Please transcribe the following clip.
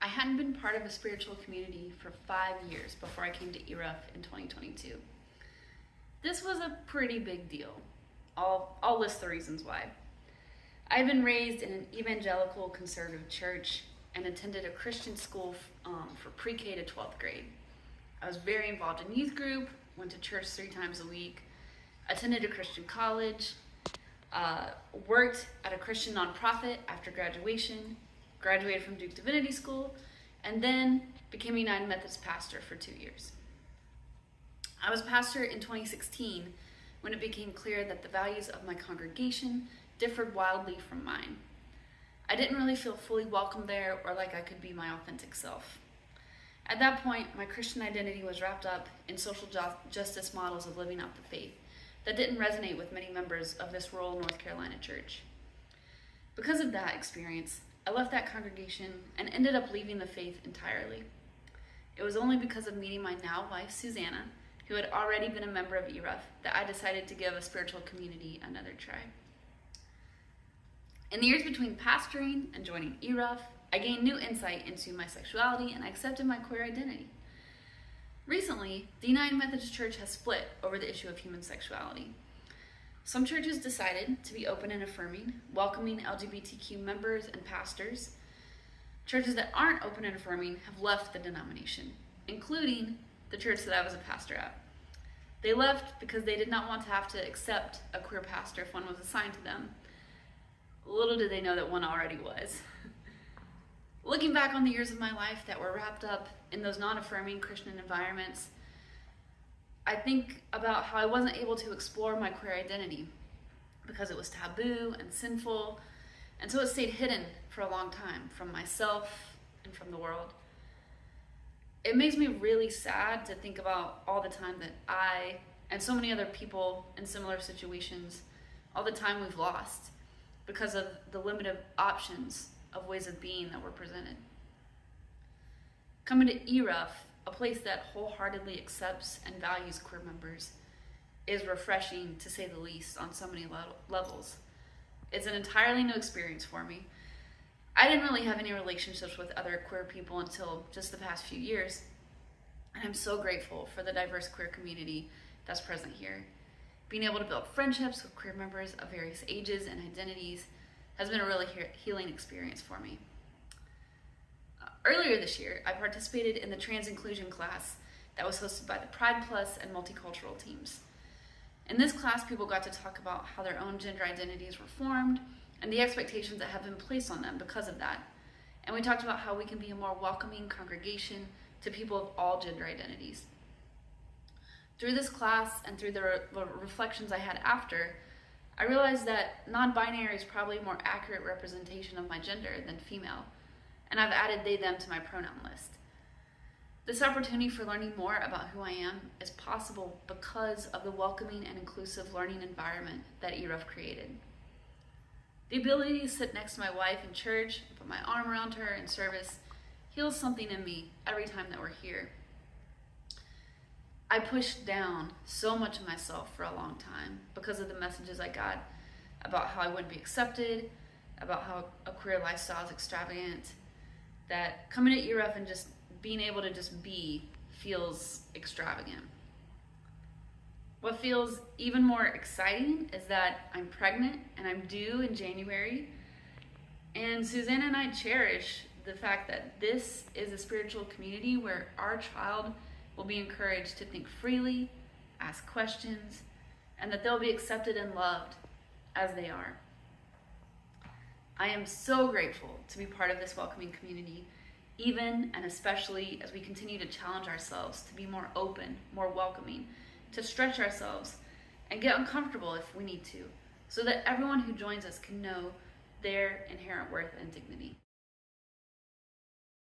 I hadn't been part of a spiritual community for 5 years before I came to ERUF in 2022. This was a pretty big deal. I'll list the reasons why. I've been raised in an evangelical conservative church and attended a Christian school for pre-K to 12th grade. I was very involved in youth group, went to church 3 times a week, attended a Christian college, worked at a Christian nonprofit after graduation, graduated from Duke Divinity School, and then became a United Methodist pastor for 2 years. I was pastor in 2016 when it became clear that the values of my congregation differed wildly from mine. I didn't really feel fully welcome there or like I could be my authentic self. At that point, my Christian identity was wrapped up in social justice models of living out the faith that didn't resonate with many members of this rural North Carolina church. Because of that experience, I left that congregation and ended up leaving the faith entirely. It was only because of meeting my now wife, Susanna, who had already been a member of ERUF, that I decided to give a spiritual community another try. In the years between pastoring and joining ERUF, I gained new insight into my sexuality and I accepted my queer identity. Recently, the United Methodist Church has split over the issue of human sexuality. Some churches decided to be open and affirming, welcoming LGBTQ members and pastors. Churches that aren't open and affirming have left the denomination, including the church that I was a pastor at. They left because they did not want to have to accept a queer pastor if one was assigned to them. Little did they know that one already was. Looking back on the years of my life that were wrapped up in those non-affirming Christian environments, I think about how I wasn't able to explore my queer identity because it was taboo and sinful, and so it stayed hidden for a long time from myself and from the world. It makes me really sad to think about all the time that I and so many other people in similar situations, all the time we've lost because of the limited options of ways of being that were presented. Coming to ERUF, a place that wholeheartedly accepts and values queer members, is refreshing to say the least on so many levels. It's an entirely new experience for me. I didn't really have any relationships with other queer people until just the past few years, and I'm so grateful for the diverse queer community that's present here. Being able to build friendships with queer members of various ages and identities has been a really healing experience for me. Earlier this year, I participated in the trans inclusion class that was hosted by the Pride Plus and multicultural teams. In this class, people got to talk about how their own gender identities were formed and the expectations that have been placed on them because of that. And we talked about how we can be a more welcoming congregation to people of all gender identities. Through this class and through the reflections I had after, I realized that non-binary is probably a more accurate representation of my gender than female, and I've added they, them to my pronoun list. This opportunity for learning more about who I am is possible because of the welcoming and inclusive learning environment that ERUF created. The ability to sit next to my wife in church, put my arm around her in service, heals something in me every time that we're here. I pushed down so much of myself for a long time because of the messages I got about how I wouldn't be accepted, about how a queer lifestyle is extravagant, that coming to ERUF and just being able to just be feels extravagant. What feels even more exciting is that I'm pregnant and I'm due in January, and Susanna and I cherish the fact that this is a spiritual community where our child will be encouraged to think freely, ask questions, and that they'll be accepted and loved as they are. I am so grateful to be part of this welcoming community, even and especially as we continue to challenge ourselves to be more open, more welcoming, to stretch ourselves and get uncomfortable if we need to, so that everyone who joins us can know their inherent worth and dignity.